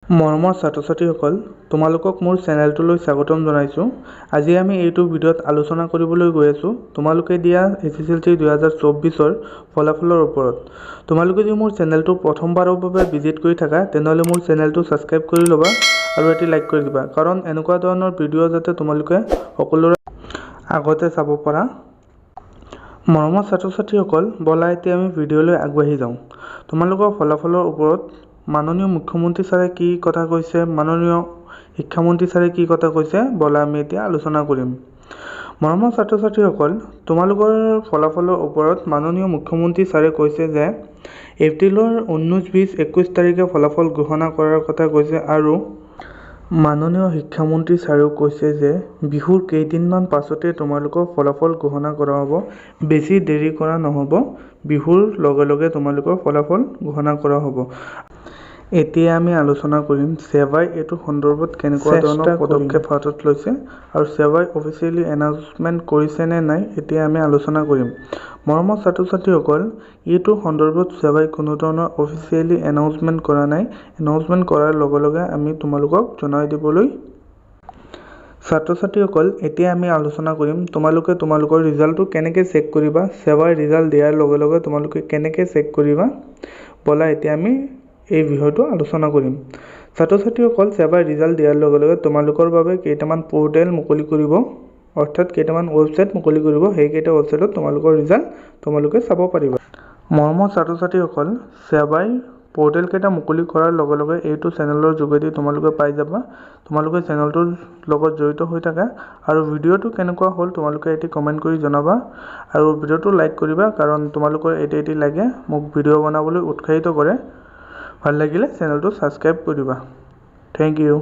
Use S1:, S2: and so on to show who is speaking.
S1: মৰমৰ ছাত্ৰ-ছাত্ৰীসকল, তোমালোকক মোৰ চেনেলটোলৈ স্বাগতম জনাইছোঁ। আজি আমি এইটো ভিডিঅ'ত আলোচনা কৰিবলৈ গৈ আছোঁ তোমালোকে দিয়া SSLC 2024ৰ ফলাফলৰ ওপৰত। তোমালোকে যদি মোৰ চেনেলটো প্ৰথমবাৰৰ বাবে ভিজিট কৰি থাকা তেনেহ'লে মোৰ চেনেলটো ছাবস্ক্ৰাইব কৰি ল'বা আৰু এটি লাইক কৰি দিবা, কাৰণ এনেকুৱা ধৰণৰ ভিডিঅ' যাতে তোমালোকে সকলোৰে আগতে চাব পাৰা। মৰমৰ ছাত্ৰ-ছাত্ৰীসকল, বলা এতিয়া আমি ভিডিঅ'লৈ আগবাঢ়ি যাওঁ। তোমালোকৰ ফলাফলৰ ওপৰত মাননীয় মুখ্যমন্ত্ৰী ছাৰে কি কথা কৈছে, মাননীয় শিক্ষামন্ত্ৰী ছাৰে কি কথা কৈছে, বলা আমি এতিয়া আলোচনা কৰিম। মৰমৰ ছাত্ৰ-ছাত্ৰীসকল, তোমালোকৰ ফলাফলৰ ওপৰত মাননীয় মুখ্যমন্ত্ৰী ছাৰে কৈছে যে এপ্ৰিলৰ 19, 20, 21 তাৰিখে ফলাফল ঘোষণা কৰাৰ কথা কৈছে আৰু মাননীয় শিক্ষামন্ত্ৰী ছাৰেও কৈছে যে বিহুৰ কেইদিনমান পাছতে তোমালোকৰ ফলাফল ঘোষণা কৰা হ'ব। বেছি দেৰি কৰা নহ'ব, বিহুৰ লগে লগে তোমালোকৰ ফলাফল ঘোষণা কৰা হ'ব। এতিয়া আমি আলোচনা কৰিম ছেবাই এইটো সন্দৰ্ভত কেনেকুৱা ধৰণৰ পদক্ষেপ হাতত লৈছে আৰু ছেবাই অফিচিয়েলি এনাউন্সমেণ্ট কৰিছে নে নাই, এতিয়া আমি আলোচনা কৰিম। মৰমৰ ছাত্ৰ-ছাত্ৰীসকল, এইটো সন্দৰ্ভত ছেবাই কোনো ধৰণৰ অফিচিয়েলি এনাউন্সমেণ্ট কৰা নাই। এনাউন্সমেণ্ট কৰাৰ লগে লগে আমি তোমালোকক জনাই দিবলৈ। ছাত্ৰ-ছাত্ৰীসকল, এতিয়া আমি আলোচনা কৰিম তোমালোকে তোমালোকৰ ৰিজাল্টটো কেনেকৈ চেক কৰিবা, ছেবাই ৰিজাল্ট দিয়াৰ লগে লগে তোমালোকে কেনেকৈ চেক কৰিবা, বলা এতিয়া আমি এই বিষয়টো আলোচনা কৰিম। ছাত্ৰ-ছাত্ৰীসকল, ছেবাই ৰিজাল্ট দিয়াৰ লগে লগে তোমালোকৰ বাবে কেইটামান পৰ্টেল মুকলি কৰিব, অৰ্থাৎ কেইটামান ৱেবছাইট মুকলি কৰিব। সেইকেইটা ৱেবছাইটত তোমালোকৰ ৰিজাল্ট তোমালোকে চাব পাৰিবা। মৰমৰ ছাত্ৰ-ছাত্ৰীসকল, ছেবাই পৰ্টেল কেইটা মুকলি কৰাৰ লগে লগে এইটো চেনেলৰ যোগেদি তোমালোকে পাই যাবা। তোমালোকে চেনেলটোৰ লগত জড়িত হৈ থাকা আৰু ভিডিঅ'টো কেনেকুৱা হ'ল তোমালোকে এটি কমেণ্ট কৰি জনাবা আৰু ভিডিঅ'টো লাইক কৰিবা, কাৰণ তোমালোকৰ এটি লাইকে মোক ভিডিঅ' বনাবলৈ উৎসাহিত কৰে। ভাল লাগিলে চেনেলটো ছাবস্ক্ৰাইব কৰি দিবা। Thank U.